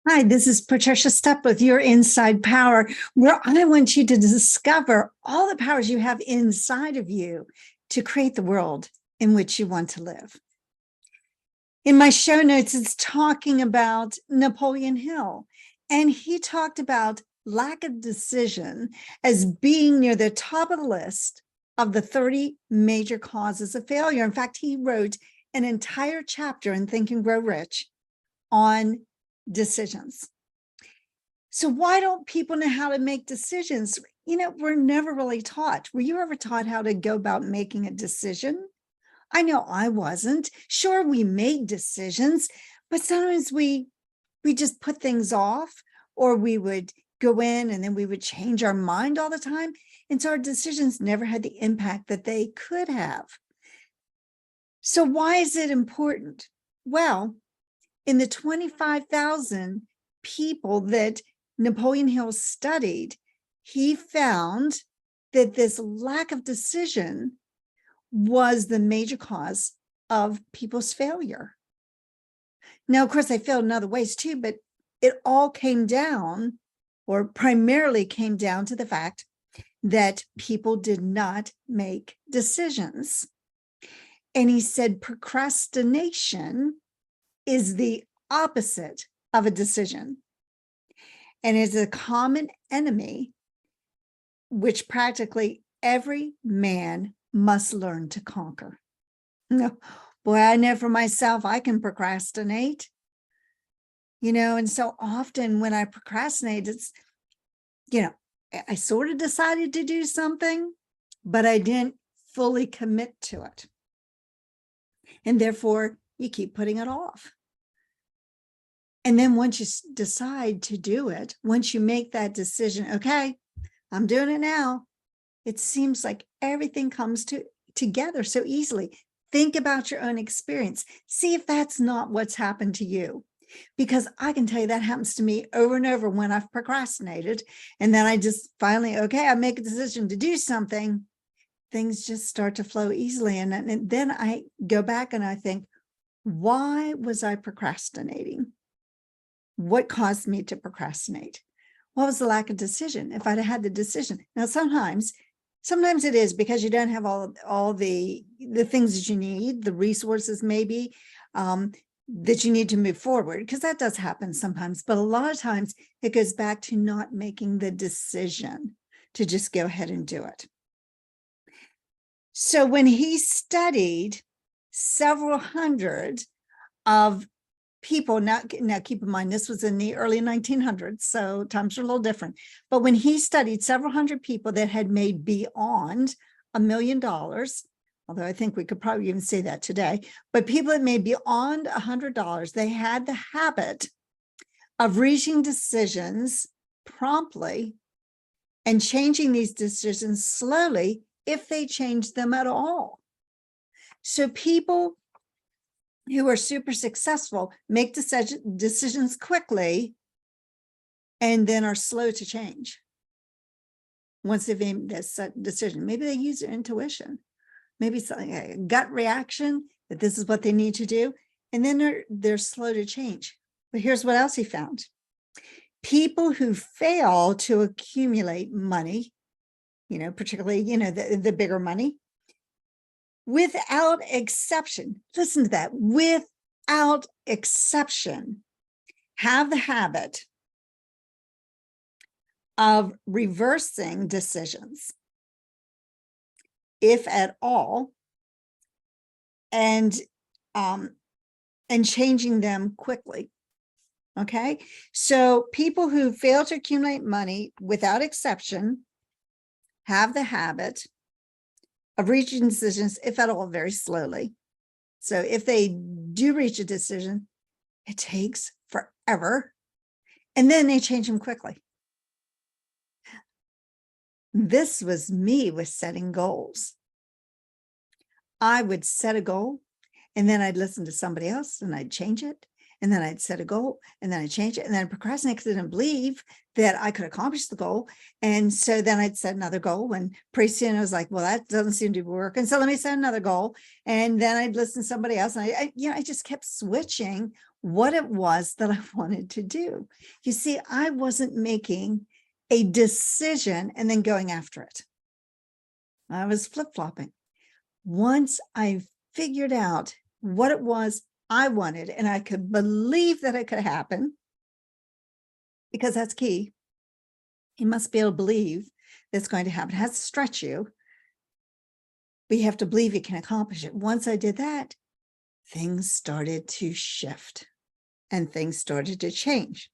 Hi, this is Patricia Stepler with Your Inside Power, where I want you to discover all the powers you have inside of you to create the world in which you want to live. In my show notes, it's talking about Napoleon Hill, and he talked about lack of decision as being near the top of the list of the 30 major causes of failure. In fact, he wrote an entire chapter in Think and Grow Rich on decisions. So why don't people know how to make decisions? We're never really taught. Were you ever taught how to go about making a decision? I know I wasn't. Sure, we made decisions, but sometimes we just put things off, or we would go in and then we would change our mind all the time. And so our decisions never had the impact that they could have. So why is it important? Well, in the 25,000 people that Napoleon Hill studied, he found that this lack of decision was the major cause of people's failure. Now, of course, they failed in other ways too, but it all came down, or primarily came down to the fact that people did not make decisions. And he said procrastination is the opposite of a decision, and is a common enemy which practically every man must learn to conquer. No, boy, I know for myself, I can procrastinate, and so often when I procrastinate, it's, I sort of decided to do something, but I didn't fully commit to it. And therefore, you keep putting it off. And then once you decide to do it, once you make that decision, okay, I'm doing it now, it seems like everything comes together so easily. Think about your own experience. See if that's not what's happened to you. Because I can tell you that happens to me over and over when I've procrastinated. And then I just finally, okay, I make a decision to do something. Things just start to flow easily. And then I go back and I think, why was I procrastinating? What caused me to procrastinate? What was the lack of decision? If I'd had the decision. Now, sometimes it is because you don't have all the things that you need, the resources maybe that you need to move forward, because that does happen sometimes. But a lot of times it goes back to not making the decision to just go ahead and do it. So when he studied several hundred of people, now keep in mind, this was in the early 1900s, so times are a little different. But when he studied several hundred people that had made beyond $1 million, although I think we could probably even say that today, but people that made beyond $100, they had the habit of reaching decisions promptly and changing these decisions slowly if they changed them at all. So people who are super successful make decisions quickly and then are slow to change once they've made this decision. Maybe they use their intuition, maybe something, a gut reaction that this is what they need to do, and then they're slow to change. But here's what else he found. People who fail to accumulate money, particularly, the bigger money, without exception, listen to that, without exception, have the habit of reversing decisions, if at all, and changing them quickly. Okay, so people who fail to accumulate money without exception have the habit of reaching decisions, if at all, very slowly. So if they do reach a decision, it takes forever, and then they change them quickly. This was me with setting goals. I would set a goal, and then I'd listen to somebody else, and I'd change it, And then I'd set a goal, and then I'd change it, and then I'd procrastinate because I didn't believe that I could accomplish the goal. And so then I'd set another goal, and pretty soon I was like, well, that doesn't seem to be working. So let me set another goal. And then I'd listen to somebody else. And I just kept switching what it was that I wanted to do. You see, I wasn't making a decision and then going after it. I was flip-flopping. Once I figured out what it was I wanted, and I could believe that it could happen, because that's key. You must be able to believe that's going to happen. It has to stretch you, but you have to believe you can accomplish it. Once I did that, things started to shift and things started to change.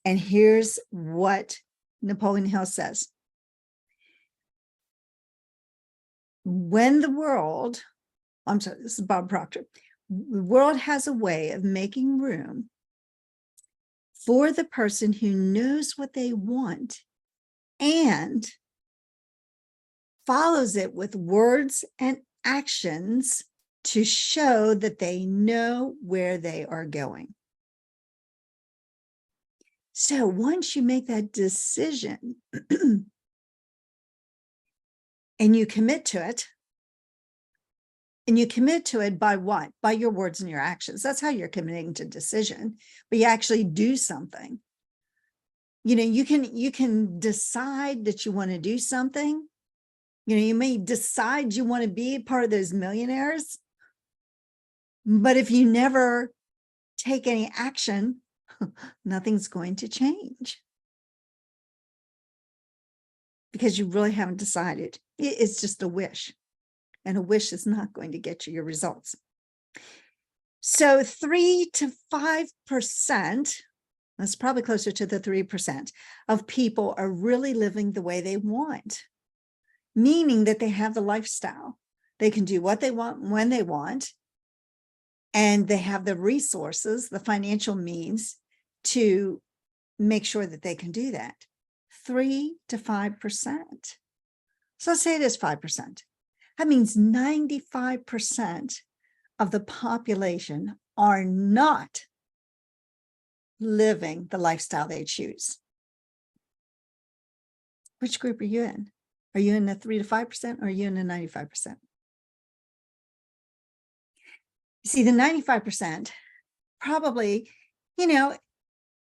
And here's what Napoleon Hill says. When the world, I'm sorry, this is Bob Proctor, the world has a way of making room for the person who knows what they want and follows it with words and actions to show that they know where they are going. So once you make that decision and you commit to it, and you commit to it by what? By your words and your actions. That's how you're committing to decision, but you actually do something. You know, you can decide that you want to do something. You know, you may decide you want to be part of those millionaires, but if you never take any action, nothing's going to change because you really haven't decided. It's just a wish. And a wish is not going to get you your results. So 3 to 5%, that's probably closer to the 3% of people are really living the way they want, meaning that they have the lifestyle. They can do what they want when they want, and they have the resources, the financial means to make sure that they can do that. 3 to 5%. So let's say it is 5%. That means 95% of the population are not living the lifestyle they choose. Which group are you in? Are you in the 3 to 5% or are you in the 95%? You see, the 95% probably, you know,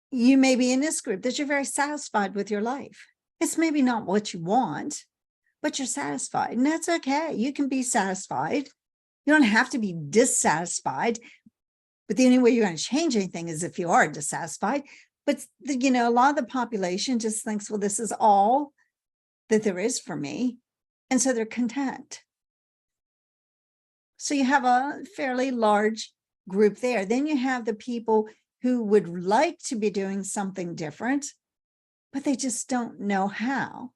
you may be in this group that you're very satisfied with your life. It's maybe not what you want, but you're satisfied, and that's okay. You can be satisfied. You don't have to be dissatisfied, but the only way you're going to change anything is if you are dissatisfied. But, you know, a lot of the population just thinks, well, this is all that there is for me. And so they're content. So you have a fairly large group there. Then you have the people who would like to be doing something different, but they just don't know how.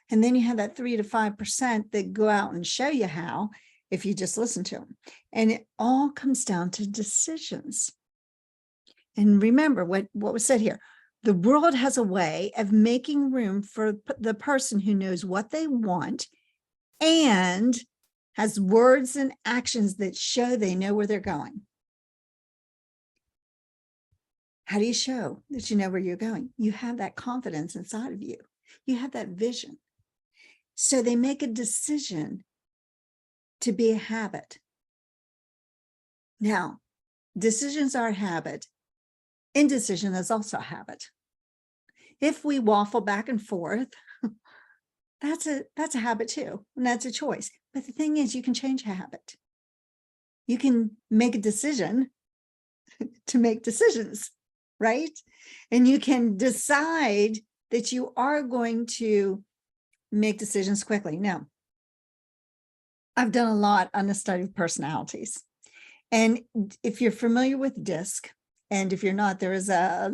And then you have that 3 to 5% that go out and show you how, if you just listen to them. And it all comes down to decisions. And remember what was said here. The world has a way of making room for the person who knows what they want and has words and actions that show they know where they're going. How do you show that you know where you're going? You have that confidence inside of you. You have that vision. So they make a decision to be a habit. Now, decisions are a habit. Indecision is also a habit. If we waffle back and forth, that's a habit too, and that's a choice. But the thing is, you can change a habit. You can make a decision to make decisions, right? And you can decide that you are going to make decisions quickly. Now, I've done a lot on the study of personalities. And if you're familiar with DISC, and if you're not, there is a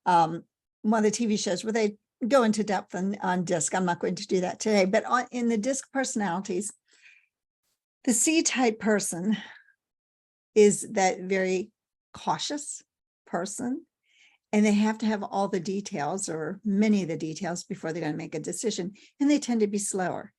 one of the TV shows where they go into depth on DISC. I'm not going to do that today, but in the DISC personalities, the C-type person is that very cautious person, and they have to have all the details or many of the details before they're going to make a decision, and they tend to be slower.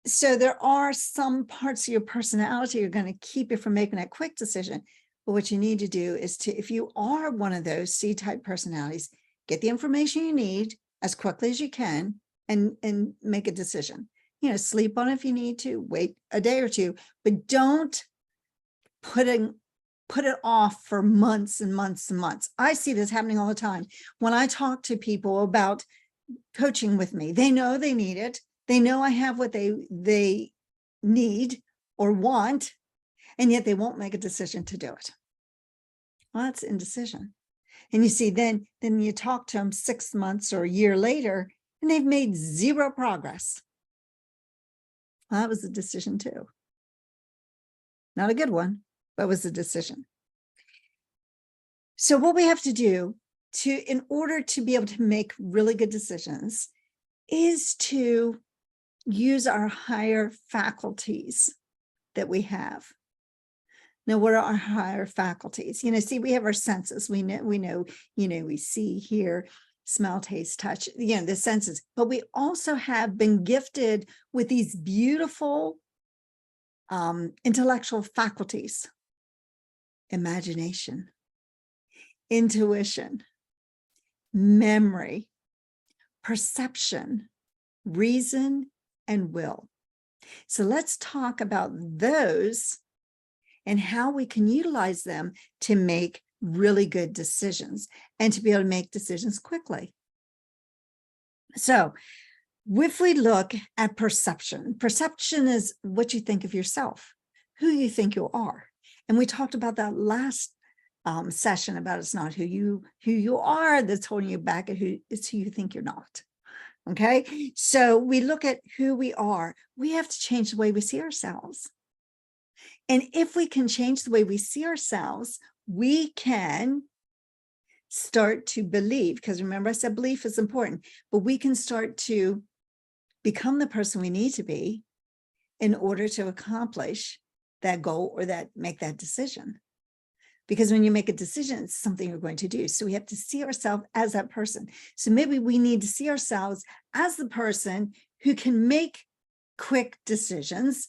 So there are some parts of your personality are going to keep you from making a quick decision, But what you need to do is to, if you are one of those C-type personalities, get the information you need as quickly as you can and make a decision. Sleep on it if you need to, wait a day or two, but don't put it off for months and months and months. I see this happening all the time. When I talk to people about coaching with me, they know they need it. They know I have what they need or want, and yet they won't make a decision to do it. Well, that's indecision. And you see, then you talk to them 6 months or a year later, and they've made zero progress. Well, that was a decision too. Not a good one, but was a decision. So what we have to do in order to be able to make really good decisions is to use our higher faculties that we have. Now, what are our higher faculties? See, we have our senses. We know, we see, hear, smell, taste, touch, the senses, but we also have been gifted with these beautiful intellectual faculties: imagination, intuition, memory, perception, reason, and will. So let's talk about those and how we can utilize them to make really good decisions and to be able to make decisions quickly. So if we look at perception is what you think of yourself, who you think you are. And we talked about that last session about it's not who you are that's holding you back, it's who you think you're not. Okay, so we look at who we are. We have to change the way we see ourselves. And if we can change the way we see ourselves, we can start to believe, because remember I said belief is important, but we can start to become the person we need to be in order to accomplish that goal or make that decision. Because when you make a decision, it's something you're going to do. So we have to see ourselves as that person. So maybe we need to see ourselves as the person who can make quick decisions.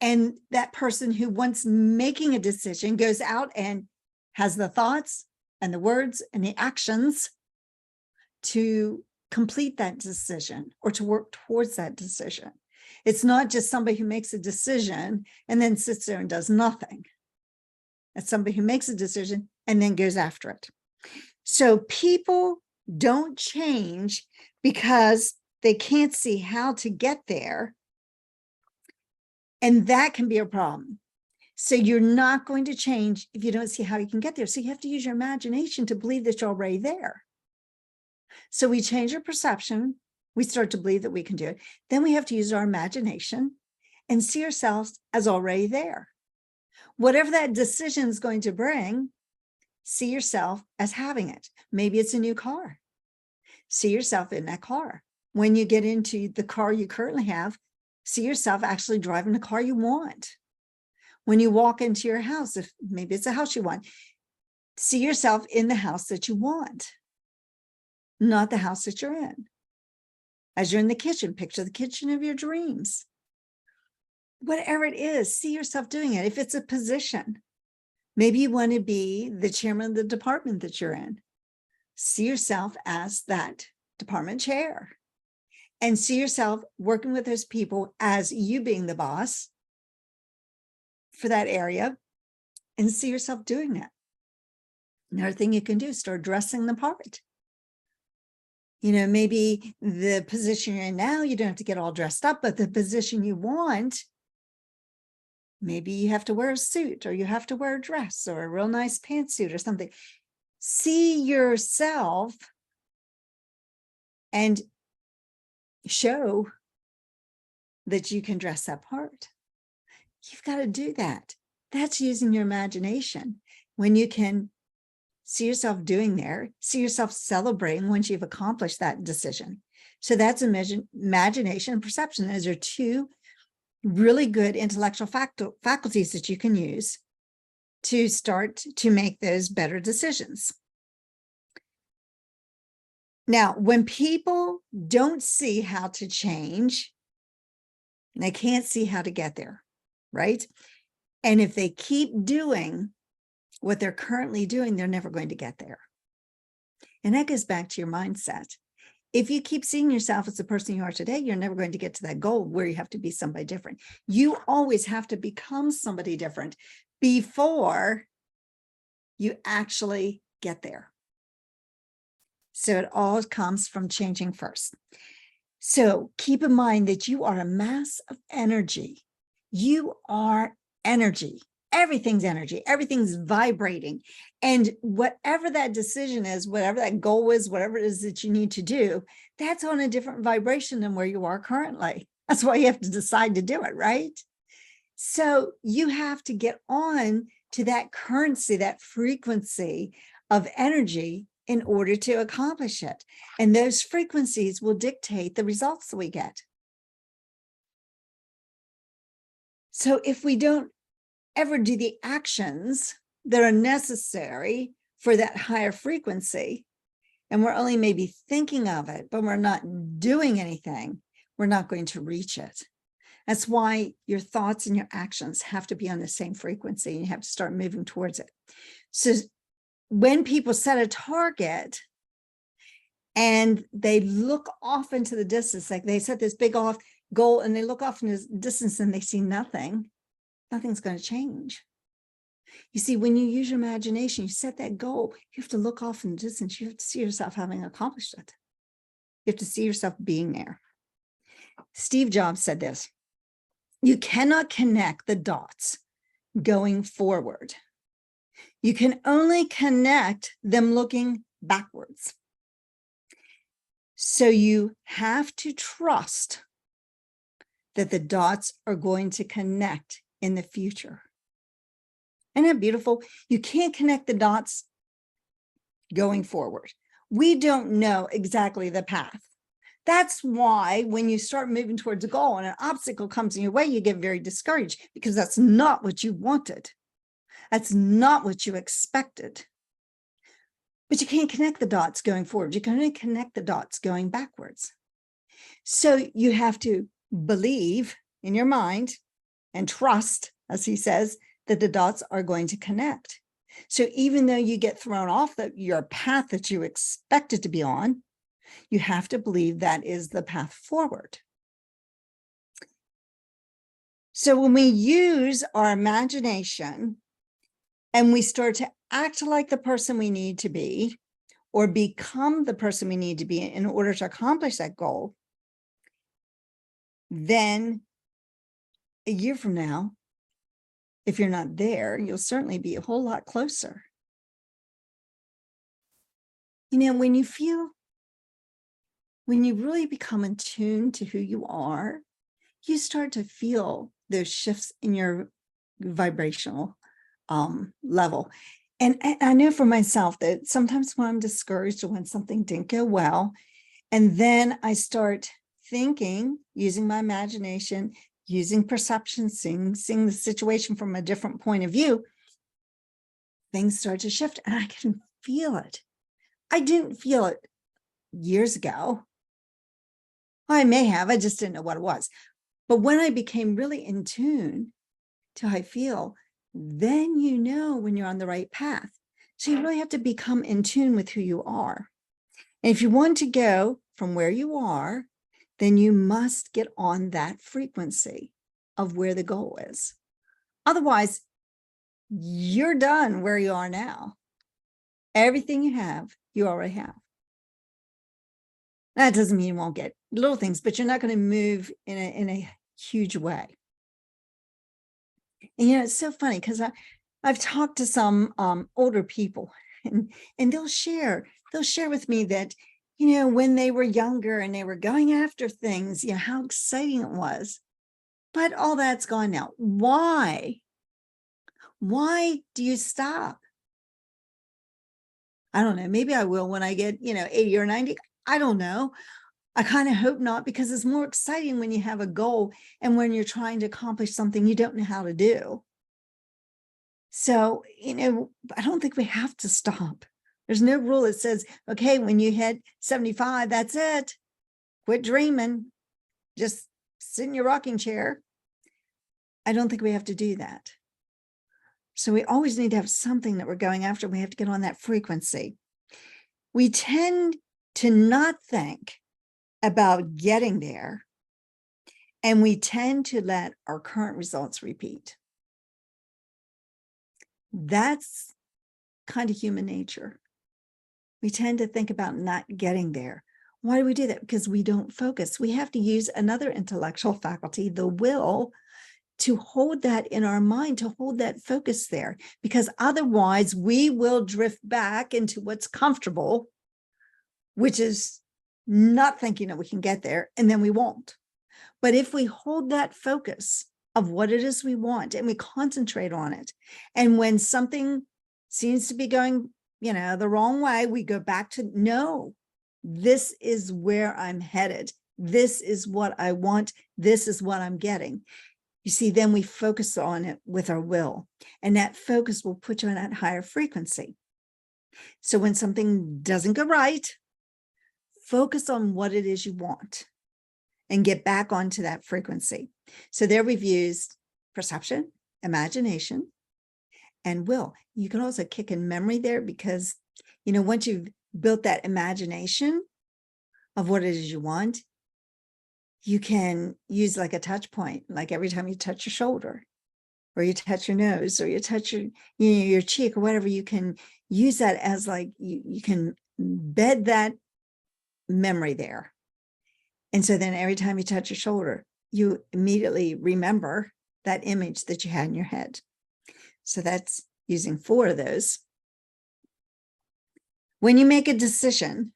And that person who, once making a decision, goes out and has the thoughts and the words and the actions to complete that decision or to work towards that decision. It's not just somebody who makes a decision and then sits there and does nothing. It's somebody who makes a decision and then goes after it. So people don't change because they can't see how to get there. And that can be a problem. So you're not going to change if you don't see how you can get there. So you have to use your imagination to believe that you're already there. So we change our perception. We start to believe that we can do it. Then we have to use our imagination and see ourselves as already there. Whatever that decision is going to bring, see yourself as having it. Maybe it's a new car. See yourself in that car. When you get into the car you currently have, see yourself actually driving the car you want. When you walk into your house, if maybe it's a house you want, see yourself in the house that you want, not the house that you're in. As you're in the kitchen, picture the kitchen of your dreams. Whatever it is, see yourself doing it. If it's a position, maybe you want to be the chairman of the department that you're in. See yourself as that department chair. And see yourself working with those people as you being the boss for that area, and see yourself doing that. Another thing you can do is start dressing the part. Maybe the position you're in now, you don't have to get all dressed up, but the position you want, maybe you have to wear a suit, or you have to wear a dress, or a real nice pantsuit or something. See yourself and show that you can dress that part. You've got to do that. That's using your imagination. When you can see yourself doing there, see yourself celebrating once you've accomplished that decision. So that's imagination and perception. Those are two really good intellectual faculties that you can use to start to make those better decisions. Now, when people don't see how to change, they can't see how to get there, right? And if they keep doing what they're currently doing, they're never going to get there. And that goes back to your mindset. If you keep seeing yourself as the person you are today, you're never going to get to that goal where you have to be somebody different. You always have to become somebody different before you actually get there. So it all comes from changing first. So keep in mind that you are a mass of energy. You are energy. Everything's energy. Everything's vibrating. And whatever that decision is, whatever that goal is, whatever it is that you need to do, that's on a different vibration than where you are currently. That's why you have to decide to do it, right? So you have to get on to that currency, that frequency of energy in order to accomplish it. And those frequencies will dictate the results that we get. So if we don't ever do the actions that are necessary for that higher frequency, and we're only maybe thinking of it, but we're not doing anything, we're not going to reach it. That's why your thoughts and your actions have to be on the same frequency. You have to start moving towards it. So when people set a target and they look off into the distance, like they set this big off goal and they look off in the distance and they see nothing, nothing's going to change. You see, when you use your imagination, you set that goal, you have to look off in the distance. You have to see yourself having accomplished it. You have to see yourself being there. Steve Jobs said this: you cannot connect the dots going forward. You can only connect them looking backwards. So you have to trust that the dots are going to connect in the future. Isn't that beautiful? You can't connect the dots going forward. We don't know exactly the path. That's why when you start moving towards a goal and an obstacle comes in your way, you get very discouraged because that's not what you wanted. That's not what you expected. But you can't connect the dots going forward. You can only connect the dots going backwards. So you have to believe in your mind and trust, as he says, that the dots are going to connect. So even though you get thrown off your path that you expected to be on, you have to believe that is the path forward. So when we use our imagination and we start to act like the person we need to be, or become the person we need to be in order to accomplish that goal, then a year from now, if you're not there, you'll certainly be a whole lot closer. You know, when you really become in tune to who you are, you start to feel those shifts in your vibrational level. And I know for myself that sometimes when I'm discouraged or when something didn't go well, and then I start thinking, using my imagination, using perception, seeing the situation from a different point of view, things start to shift and I can feel it. I didn't feel it years ago. I may have, I just didn't know what it was. But when I became really in tune to how I feel, then you know when you're on the right path. So you really have to become in tune with who you are. And if you want to go from where you are, then you must get on that frequency of where the goal is. Otherwise, you're done where you are now. Everything you have, you already have. That doesn't mean you won't get little things, but you're not going to move in a huge way. And, you know, it's so funny because I've talked to some older people and they'll share with me that, you know, when they were younger and they were going after things, you know, how exciting it was. But all that's gone now. Why? Why do you stop? I don't know. Maybe I will when I get, 80 or 90. I don't know. I kind of hope not, because it's more exciting when you have a goal and when you're trying to accomplish something you don't know how to do. So, I don't think we have to stop. There's no rule that says, okay, when you hit 75, that's it. Quit dreaming. Just sit in your rocking chair. I don't think we have to do that. So we always need to have something that we're going after. We have to get on that frequency. We tend to not think about getting there, and we tend to let our current results repeat. That's kind of human nature. We tend to think about not getting there. Why do we do that? Because we don't focus. We have to use another intellectual faculty, the will, to hold that in our mind, to hold that focus there, because otherwise we will drift back into what's comfortable, which is not thinking that we can get there, and then we won't. But if we hold that focus of what it is we want and we concentrate on it, and when something seems to be going, the wrong way, we go back to, no, this is where I'm headed. This is what I want. This is what I'm getting. You see, then we focus on it with our will, and that focus will put you on that higher frequency. So when something doesn't go right, focus on what it is you want and get back onto that frequency. So there we've used perception, imagination, and will. You can also kick in memory there, because, once you've built that imagination of what it is you want, you can use like a touch point, like every time you touch your shoulder, or you touch your nose, or you touch your cheek, or whatever, you can use that as like, you can bed that memory there. And so then every time you touch your shoulder, you immediately remember that image that you had in your head. So that's using 4 of those. When you make a decision,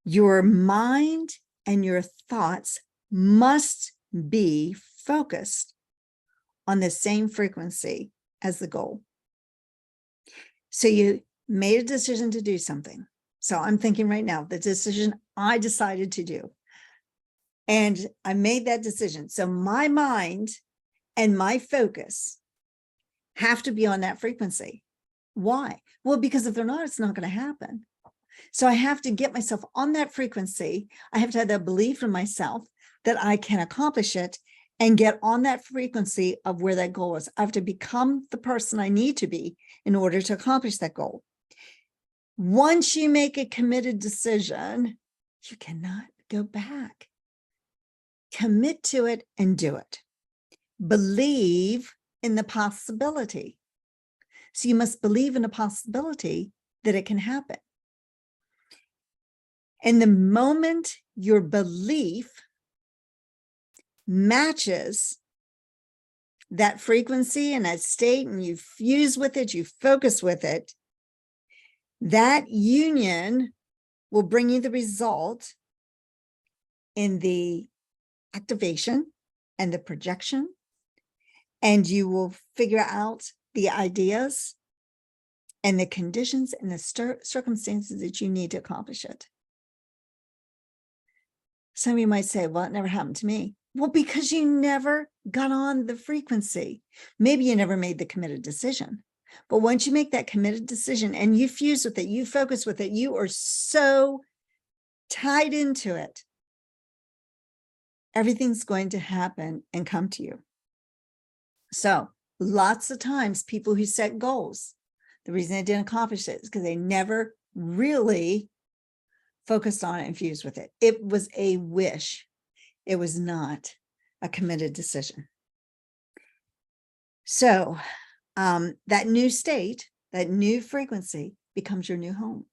your mind and your thoughts must be focused on the same frequency as the goal. So you made a decision to do something. So I'm thinking right now, the decision I decided to do, and I made that decision. So my mind and my focus have to be on that frequency. Why? Well, because if they're not, it's not going to happen. So I have to get myself on that frequency. I have to have that belief in myself that I can accomplish it and get on that frequency of where that goal is. I have to become the person I need to be in order to accomplish that goal. Once you make a committed decision, you cannot go back. Commit to it and do it. Believe in the possibility. So you must believe in the possibility that it can happen. And the moment your belief matches that frequency and that state, and you fuse with it, you focus with it, that union will bring you the result in the activation and the projection, and you will figure out the ideas and the conditions and the circumstances that you need to accomplish it. Some of you might say, well, it never happened to me. Well, because you never got on the frequency. Maybe you never made the committed decision. But once you make that committed decision and you fuse with it, you focus with it, you are so tied into it, everything's going to happen and come to you. So lots of times people who set goals, the reason they didn't accomplish it is because they never really focused on it and fused with it. It was a wish. It was not a committed decision. So that new state, that new frequency becomes your new home.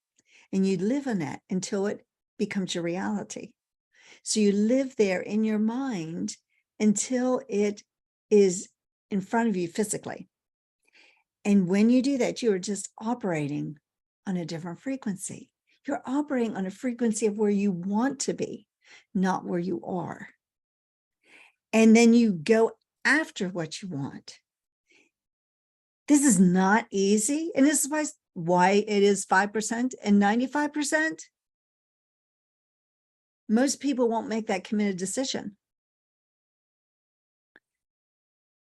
And you live in that until it becomes your reality. So you live there in your mind until it is in front of you physically. And when you do that, you are just operating on a different frequency. You're operating on a frequency of where you want to be, not where you are. And then you go after what you want. This is not easy. And this is why it is 5% and 95%. Most people won't make that committed decision.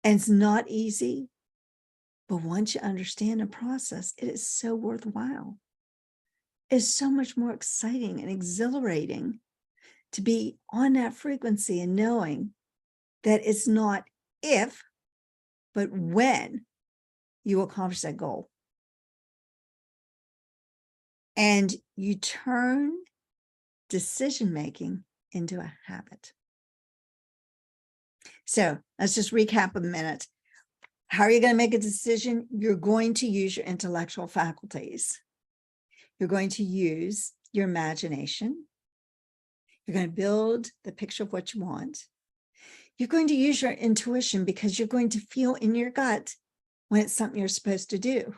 And it's not easy. But once you understand the process, it is so worthwhile. It's so much more exciting and exhilarating to be on that frequency and knowing that it's not if, but when you will accomplish that goal. And you turn decision-making into a habit. So let's just recap a minute. How are you going to make a decision? You're going to use your intellectual faculties. You're going to use your imagination. You're going to build the picture of what you want. You're going to use your intuition because you're going to feel in your gut when it's something you're supposed to do,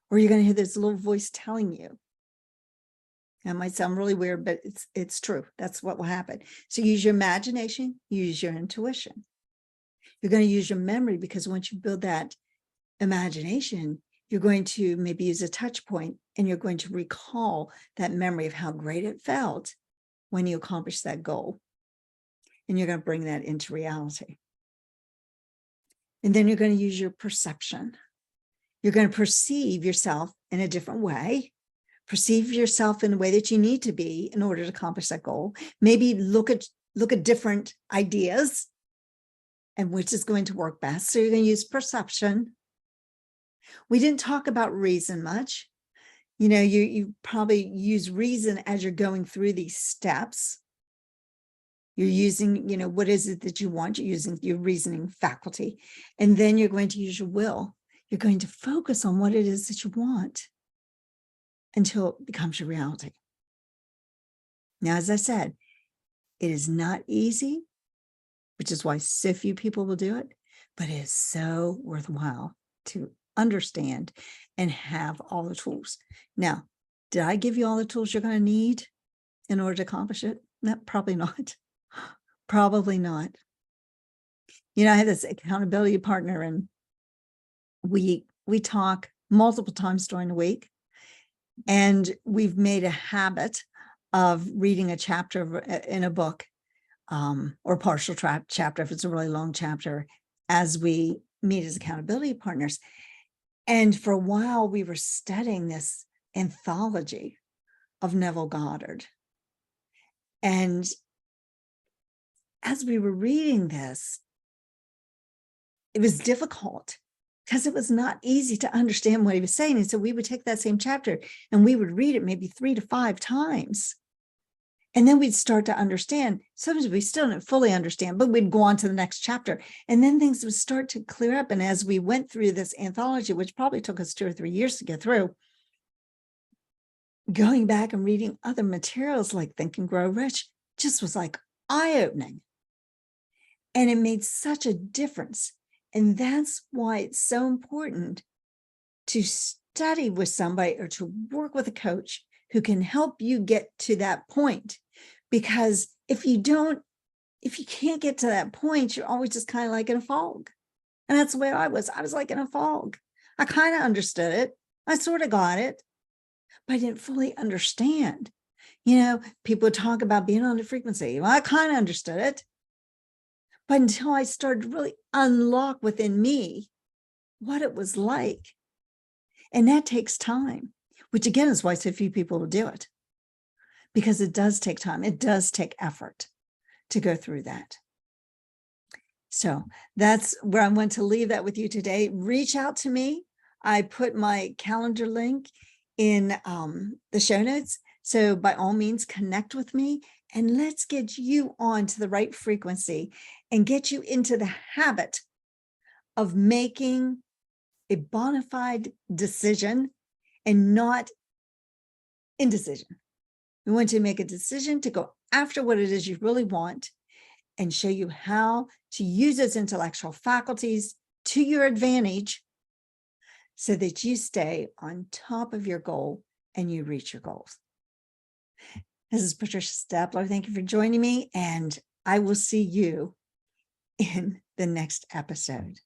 or you're going to hear this little voice telling you. That might sound really weird, but it's true. That's what will happen. So use your imagination, use your intuition. You're going to use your memory because once you build that imagination, you're going to maybe use a touch point and you're going to recall that memory of how great it felt when you accomplished that goal. And you're going to bring that into reality. And then you're going to use your perception. You're going to perceive yourself in a different way. Perceive yourself in the way that you need to be in order to accomplish that goal. Maybe look at different ideas and which is going to work best. So you're going to use perception. We didn't talk about reason much. You know, you probably use reason as you're going through these steps. You're using, you know, what is it that you want? You're using your reasoning faculty. And then you're going to use your will. You're going to focus on what it is that you want until it becomes your reality. Now, as I said, it is not easy, which is why so few people will do it, but it is so worthwhile to understand and have all the tools. Now, did I give you all the tools you're going to need in order to accomplish it? No, probably not. Probably not. You know, I have this accountability partner and we talk multiple times during the week. And we've made a habit of reading a chapter in a book or partial chapter, if it's a really long chapter, as we meet as accountability partners. And for a while, we were studying this anthology of Neville Goddard. And as we were reading this, it was difficult because it was not easy to understand what he was saying. And so we would take that same chapter and we would read it maybe 3 to 5 times. And then we'd start to understand. Sometimes we still didn't fully understand, but we'd go on to the next chapter. And then things would start to clear up. And as we went through this anthology, which probably took us 2 or 3 years to get through, going back and reading other materials like Think and Grow Rich just was like eye-opening. And it made such a difference. And that's why it's so important to study with somebody or to work with a coach who can help you get to that point. Because if you can't get to that point, you're always just kind of like in a fog. And that's the way I was. I was like in a fog. I kind of understood it. I sort of got it, but I didn't fully understand. You know, people talk about being on the frequency. Well, I kind of understood it. But until I started to really unlock within me what it was like. And that takes time, which again is why so few people will do it. Because it does take time. It does take effort to go through that. So that's where I want to leave that with you today. Reach out to me. I put my calendar link in the show notes. So by all means, connect with me and let's get you on to the right frequency and get you into the habit of making a bona fide decision and not indecision. We want to make a decision to go after what it is you really want and show you how to use those intellectual faculties to your advantage so that you stay on top of your goal and you reach your goals. This is Patricia Stepler. Thank you for joining me, and I will see you in the next episode.